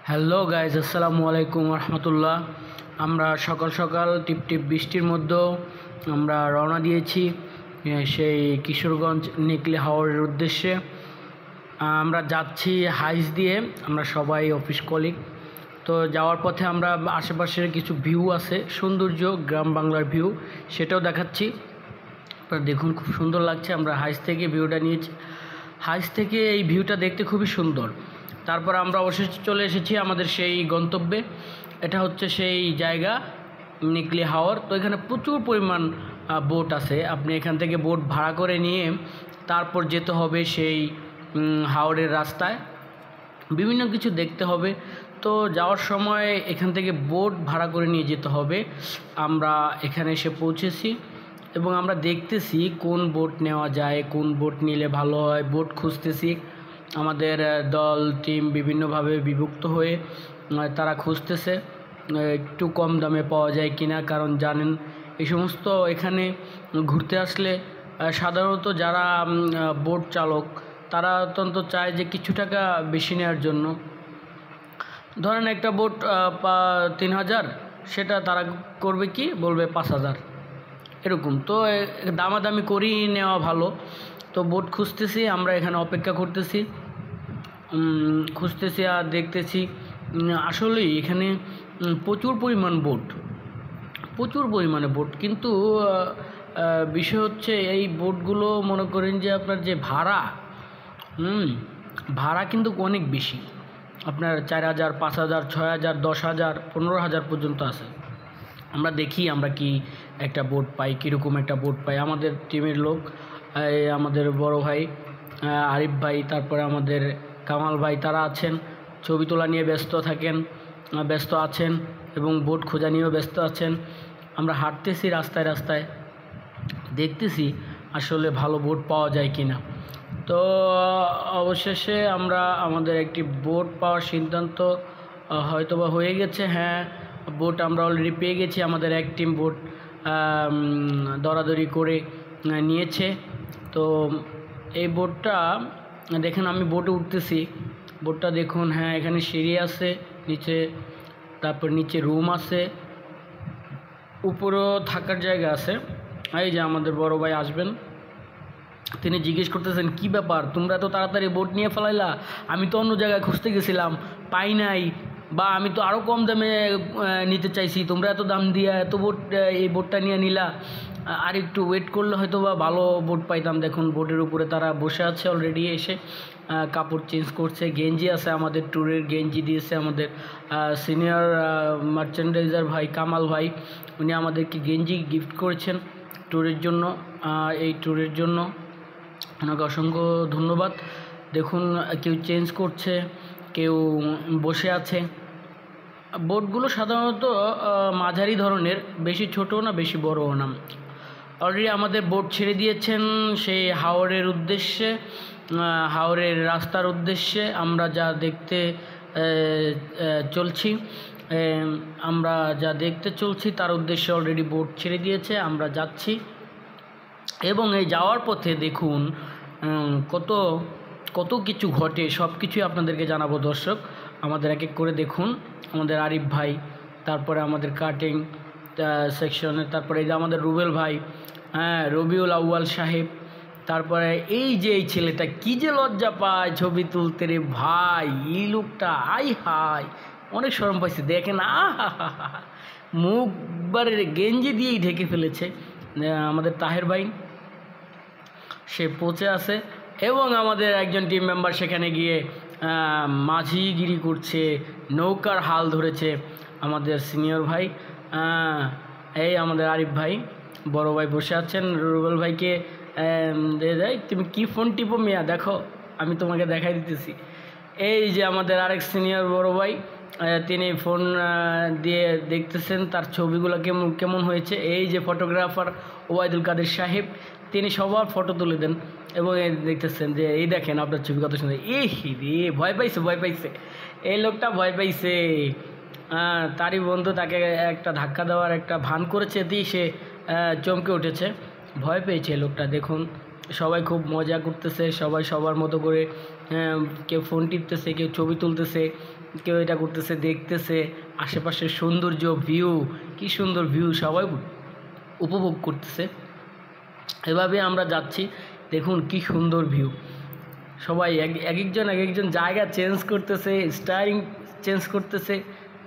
Hello guys, আসসালামু আলাইকুম রহমতুল্লাহ। আমরা সকাল সকাল টিপটিপ বৃষ্টির মধ্যেও আমরা রওনা দিয়েছি সেই কিশোরগঞ্জ নিকলি হাওরের উদ্দেশ্যে। আমরা যাচ্ছি হাইস দিয়ে, আমরা সবাই অফিস কলিগ। তো যাওয়ার পথে আমরা আশেপাশের কিছু ভিউ আছে, সৌন্দর্য গ্রাম বাংলার ভিউ, সেটাও দেখাচ্ছি। দেখুন, খুব সুন্দর লাগছে। আমরা হাইস থেকে ভিউটা নিয়েছি। হাইস থেকে এই ভিউটা দেখতে খুবই সুন্দর। তারপর আমরা অবশেষে চলে এসেছি আমাদের সেই গন্তব্যে। এটা হচ্ছে সেই জায়গা নিকলি হাওর। তো এখানে প্রচুর পরিমাণ বোট আছে। আপনি এখান থেকে বোট ভাড়া করে নিয়ে তারপর যেতে হবে সেই হাওরের রাস্তায়, বিভিন্ন কিছু দেখতে হবে। তো যাওয়ার সময় এখান থেকে বোট ভাড়া করে নিয়ে যেতে হবে। আমরা এখানে এসে পৌঁছেছি এবং আমরা দেখতেছি কোন বোট নেওয়া যায়, কোন বোট নিলে ভালো হয়। বোট খুঁজতেছি। আমাদের দল টিম বিভিন্নভাবে বিভক্ত হয়ে তারা খুঁজতেছে একটু কম দামে পাওয়া যায় কিনা। কারণ জানেন, এই সমস্ত এখানে ঘুরতে আসলে সাধারণত যারা বোট চালক তারা অত্যন্ত চায় যে কিছু টাকা বেশি নেওয়ার জন্য। ধরেন একটা বোট 3000, সেটা তারা করবে কি, বলবে 5000 এরকম। তো দামাদামি করেই নেওয়া ভালো। তো বোট খুঁজতেছি, আমরা এখানে অপেক্ষা করতেছি, খুঁজতেছি আর দেখতেছি। আসলেই এখানে প্রচুর পরিমাণে বোট, কিন্তু বিষয় হচ্ছে এই বোটগুলো মনে করেন যে আপনার যে ভাড়া কিন্তু অনেক বেশি। আপনার 4000, 5000, 6000, 10000, 15000 পর্যন্ত আছে। আমরা দেখি আমরা কি একটা বোট পাই, কীরকম একটা বোট পাই। আমাদের টিমের লোক, আমাদের বড় ভাই আরিফ ভাই, তারপরে আমাদের কামাল ভাই, তারা আছেন, ছবি তোলা নিয়ে ব্যস্ত আছেন এবং বোট খোঁজা নিয়েও ব্যস্ত আছেন। আমরা হাঁটতেছি রাস্তায় রাস্তায়, দেখতেছি আসলে ভালো বোট পাওয়া যায় কিনা। তো অবশেষে আমরা আমাদের একটি বোট পাওয়ার সিদ্ধান্ত হয়তোবা হয়ে গেছে। হ্যাঁ, বোট আমরা অলরেডি পেয়ে গেছি। আমাদের এক টিম বোট দরাদরি করে নিয়েছে। তো এই বোটটা দেখেন, আমি বোটে উঠতেছি। বোটটা দেখুন, হ্যাঁ এখানে সিঁড়ি আছে নিচে, তারপর নিচে রুম আছে, উপরেও থাকার জায়গা আছে। এই যে আমাদের বড় ভাই আসবেন, তিনি জিজ্ঞেস করতেছেন কি ব্যাপার, তোমরা তো তাড়াতাড়ি বোট নিয়ে ফেলাইলা, আমি তো অন্য জায়গায় খুঁজতে গেছিলাম, পাই নাই, বা আমি তো আরও কম দামে নিতে চাইছি, তোমরা এত দাম দিয়ে এত এই বোটটা নিয়ে নিলা, আর একটু ওয়েট করলে হয়তো বা ভালো বোট পাইতাম। দেখুন, বোটের উপরে তারা বসে আছে অলরেডি, এসে কাপড় চেঞ্জ করছে। গেঞ্জি আছে, আমাদের ট্যুরের গেঞ্জি দিয়েছে আমাদের সিনিয়র মার্চেন্ডাইজার ভাই কামাল ভাই, উনি আমাদেরকে গেঞ্জি গিফট করেছেন ট্যুরের জন্য। এই ট্যুরের জন্য ওনাকে অসংখ্য ধন্যবাদ। দেখুন, কেউ চেঞ্জ করছে, কেউ বসে আছে। বোটগুলো সাধারণত মাঝারি ধরনের, বেশি ছোটও না বেশি বড়ও না। অলরেডি আমাদের বোট ছেড়ে দিয়েছেন সেই হাওরের উদ্দেশ্যে, হাওরের রাস্তার উদ্দেশ্যে। আমরা যা দেখতে চলছি তার উদ্দেশ্যে অলরেডি বোট ছেড়ে দিয়েছে, আমরা যাচ্ছি। এবং এই যাওয়ার পথে দেখুন কত কিছু ঘটে, সব কিছুই আপনাদেরকে জানাবো দর্শক। আমাদের এক এক করে দেখুন, আমাদের আরিফ ভাই, তারপরে আমাদের কাটিং সেকশনে, তারপরে এই যে আমাদের রুবেল ভাই, হ্যাঁ রবিউল আউয়াল সাহেব, তারপরে এই যে এই ছেলেটা কি যে লজ্জা পায় ছবি তুলতে রে ভাই, এই লোকটা আই হাই অনেক শরম পাইছে। দেখেন, মুখ বারে গেঞ্জি দিয়েই ঢেকে ফেলেছে। আমাদের তাহের ভাই, সে পৌঁছে আছে। এবং আমাদের একজন টিম মেম্বার সেখানে গিয়ে মাঝিগিরি করছে, নৌকার হাল ধরেছে, আমাদের সিনিয়র ভাই। এই আমাদের আরিফ ভাই, বড় ভাই বসে আছেন। রুবেল ভাইকে দেয়, তুমি কি ফোন টিপো মিয়া, দেখো আমি তোমাকে দেখাই দিতেছি। এই যে আমাদের আরেক সিনিয়র বড় ভাই, তিনি ফোন দিয়ে দেখতেছেন তার ছবিগুলো কেমন হয়েছে। এই যে ফটোগ্রাফার ওবায়দুল কাদের সাহেব, তিনি সবার ফটো তুলে দেন এবং দেখতেছেন যে এই দেখেন আপনার ছবি কত সুন্দর। এই রে, ভয় পাইছে, এই লোকটা ভয় পাইছে। তারই বন্ধু তাকে একটা ধাক্কা দেওয়ার একটা ভান করেছে, দিয়ে সে চমকে উঠেছে, ভয় পেয়েছে লোকটা। দেখুন, সবাই খুব মজা করতেছে, সবাই সবার মতো করে, কেউ ফোন টিপতেছে, কেউ ছবি তুলতেছে, কেউ এটা করতেছে, দেখতেছে আশেপাশের সৌন্দর্য, ভিউ, কি সুন্দর ভিউ সবাই উপভোগ করতেছে। এভাবে আমরা যাচ্ছি, দেখুন কি সুন্দর ভিউ। সবাই এক একজন জায়গা চেঞ্জ করতেছে, স্টাইলিং চেঞ্জ করতেছে,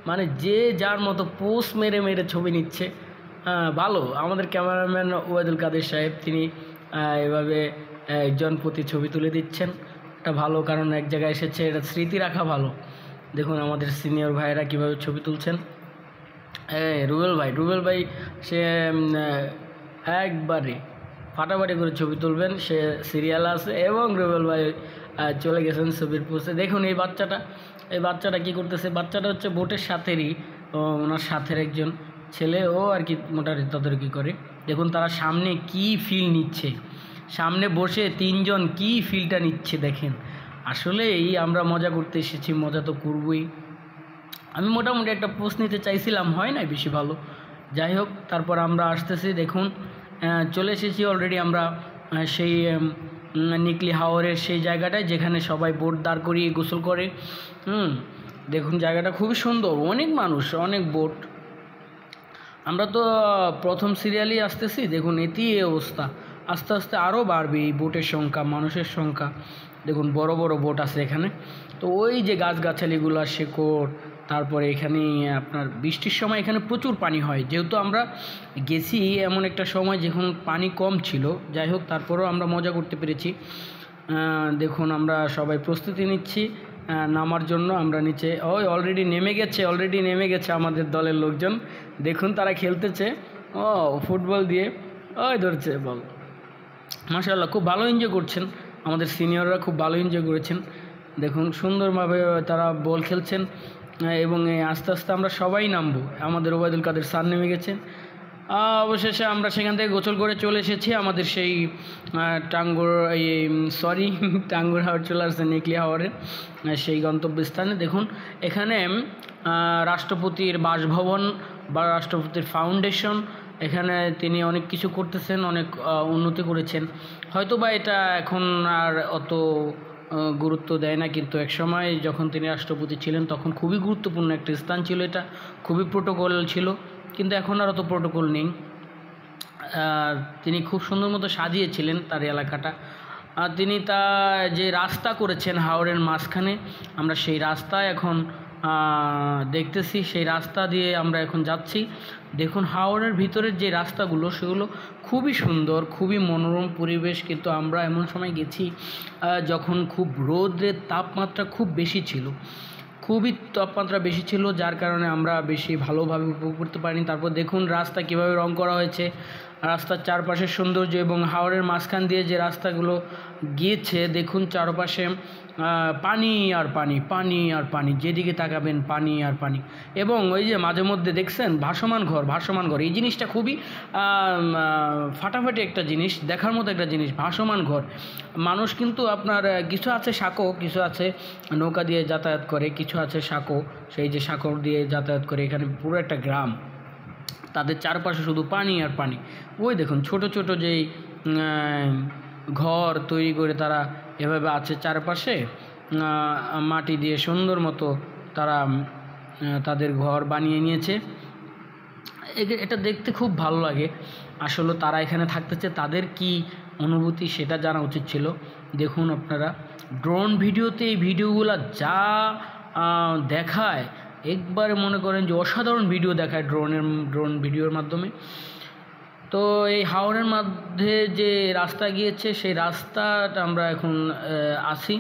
মানে যে যার মতো পোস্ট মেরে মেরে ছবি নিচ্ছে। ভালো, আমাদের ক্যামেরাম্যান ওবায়দুল কাদের সাহেব তিনি এভাবে একজন প্রতি ছবি তুলে দিচ্ছেন। এটা ভালো, কারণ এক জায়গায় এসেছে, এটা স্মৃতি রাখা ভালো। দেখুন আমাদের সিনিয়র ভাইয়েরা কীভাবে ছবি তুলছেন। রুবেল ভাই সে একবারে ফাটাফাটি করে ছবি তুলবেন, সে সিরিয়াল আছে। এবং রুবেল ভাই চলে গেছেন ছবির পোস্টে। দেখুন এই বাচ্চাটা কি করতেছে, বাচ্চাটা হচ্ছে বোটের সাথেরই, ওনার সাথের একজন ছেলে, ও আর কি মোটামুটি তদারকি করে। দেখুন তারা সামনে কি ফিল নিচ্ছে, সামনে বসে তিনজন কি ফিলটা নিচ্ছে দেখেন। আসলেই আমরা মজা করতে এসেছি, মজা তো করবই। আমি মোটামুটি একটা পোস্ট নিতে চাইছিলাম, হয় না বেশি ভালো, যাই হোক। তারপর আমরা আসতেছি, দেখুন চলে এসেছি অলরেডি আমরা সেই নিকলি হাওরের সেই জায়গাটায় যেখানে সবাই বোট দাঁড় করিয়ে গোসল করে। দেখুন জায়গাটা খুবই সুন্দর, অনেক মানুষ, অনেক বোট। আমরা তো প্রথম সিরিয়ালই আসতেছি, দেখুন এতেই এই অবস্থা। আস্তে আস্তে আরও বাড়বে এই বোটের সংখ্যা, মানুষের সংখ্যা। দেখুন বড় বড় বোট আছে এখানে। তো ওই যে গাছগাছালিগুলো, শেকড়, তারপরে এখানে আপনার বৃষ্টির সময় এখানে প্রচুর পানি হয়, যেহেতু আমরা গেছি এমন একটা সময় যখন পানি কম ছিল। যাই হোক, তারপরেও আমরা মজা করতে পেরেছি। দেখুন আমরা সবাই প্রস্তুতি নিচ্ছি নামার জন্য। আমরা নিচে অলরেডি নেমে গেছে আমাদের দলের লোকজন। দেখুন তারা খেলতেছে, ফুটবল দিয়ে ধরছে বল। মাশাআল্লাহ, খুব ভালো এনজয় করছেন, আমাদের সিনিয়ররা খুব ভালো এনজয় করেছেন। দেখুন সুন্দরভাবে তারা বল খেলছেন। এবং আস্তে আস্তে আমরা সবাই নামবো। আমাদের ওবায়দুল কাদের স্যার নেমে গেছেন। অবশেষে আমরা সেখান থেকে গোসল করে চলে এসেছি আমাদের সেই টাঙ্গুর হাওর চলে আসছে, নিকলি হাওরের সেই গন্তব্যস্থানে। দেখুন এখানে রাষ্ট্রপতির বাসভবন বা রাষ্ট্রপতির ফাউন্ডেশন, এখানে তিনি অনেক কিছু করতেছেন, অনেক উন্নতি করেছেন। হয়তো বা এটা এখন আর অত গুরুত্ব দেয় না, কিন্তু একসময় যখন তিনি রাষ্ট্রপতি ছিলেন তখন খুবই গুরুত্বপূর্ণ একটা স্থান ছিল, এটা খুবই প্রোটোকল ছিল। কিন্তু এখন আর অত প্রোটোকল নেই। তিনি খুব সুন্দর মতো সাজিয়েছিলেন তার এলাকাটা। তিনি যে রাস্তা করেছেন হাওরের মাঝখানে, আমরা সেই রাস্তায় এখন দেখতেছি, সেই রাস্তা দিয়ে আমরা এখন যাচ্ছি। দেখুন হাওরের ভিতরের যে রাস্তাগুলো সেগুলো খুবই সুন্দর, খুবই মনোরম পরিবেশ। কিন্তু আমরা এমন সময় গেছি যখন খুব রোদের তাপমাত্রা খুব বেশি ছিল, খুবই তাপমাত্রা বেশি ছিল, যার কারণে আমরা বেশি ভালোভাবে উপভোগ করতে পারিনি। তারপর দেখুন রাস্তা কীভাবে রং করা হয়েছে, রাস্তার চারপাশের সৌন্দর্য এবং হাওরের মাঝখান দিয়ে যে রাস্তাগুলো গিয়েছে, দেখুন চারপাশে পানি আর পানি, পানি আর পানি, যেদিকে তাকাবেন পানি আর পানি। এবং ওই যে মাঝে মধ্যে দেখছেন ভাসমান ঘর, এই জিনিসটা খুবই ফাটাফাটি একটা জিনিস, দেখার মতো একটা জিনিস, ভাসমান ঘর। মানুষ কিন্তু আপনার কিছু আছে সাঁকো, কিছু আছে নৌকা দিয়ে যাতায়াত করে, কিছু আছে সাঁকো, সেই যে সাঁকো দিয়ে যাতায়াত করে। এখানে পুরো একটা গ্রাম, তাদের চারপাশে শুধু পানি আর পানি। ওই দেখুন ছোট ছোট যেই ঘর তৈরি করে তারা এভাবে আছে, চারপাশে মাটি দিয়ে সুন্দর মতো তারা তাদের ঘর বানিয়ে নিয়েছে। এটা দেখতে খুব ভালো লাগে। আসলে তারা এখানে থাকতেছে, তাদের কি অনুভূতি সেটা জানা উচিত ছিল। দেখুন আপনারা ড্রোন ভিডিওতে এই ভিডিওগুলো যা দেখায়, একবারে মনে করেন যে অসাধারণ ভিডিও দেখায় ড্রোন ভিডিওর মাধ্যমে। তো এই হাওরের মধ্যে যে রাস্তা গিয়েছে সেই রাস্তাটা আমরা এখন আসি।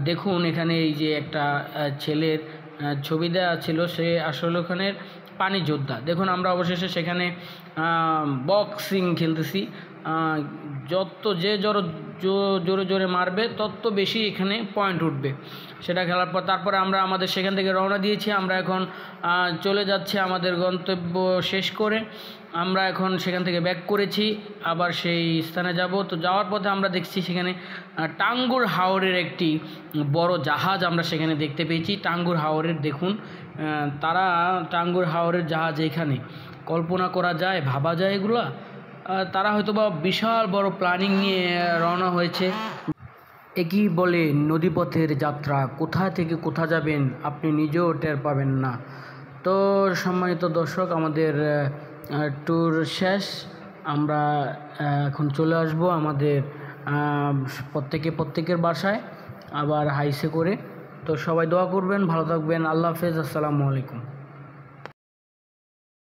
দেখুন এখানে এই যে একটা ছেলের ছবি দেওয়া ছিল, সে আসলে ওখানের পানি যোদ্ধা। দেখুন আমরা অবশেষে সেখানে বক্সিং খেলতেছি। যে জোরে জোরে মারবে তত বেশি এখানে পয়েন্ট উঠবে, সেটা খেলার পর তারপরে আমরা আমাদের সেখান থেকে রওনা দিয়েছি। আমরা এখন চলে যাচ্ছি আমাদের গন্তব্য শেষ করে। আমরা এখন সেখান থেকে ব্যাক করেছি, আবার সেই স্থানে যাব। তো যাওয়ার পথে আমরা দেখছি সেখানে টাঙ্গুর হাওরের একটি বড় জাহাজ আমরা সেখানে দেখতে পেয়েছি। টাঙ্গুর হাওরের দেখুন, তারা টাঙ্গুর হাওরের জাহাজ এখানে কল্পনা করা যায়, ভাবা যায় এগুলা। তারা হয়তো বা বিশাল বড় প্ল্যানিং নিয়ে রওনা হয়েছে। একই বলে নদীপথের যাত্রা, কোথা থেকে কোথা যাবেন আপনি নিজেও টের পাবেন না। তো সম্মানিত দর্শক, আমাদের ট্যুর শেষ। আমরা এখন চলে আসব আমাদের প্রত্যেকের বাসায় আবার হাইসে করে। তো সবাই দোয়া করবেন, ভালো থাকবেন। আল্লাহ হাফেজ, আসসালামু আলাইকুম।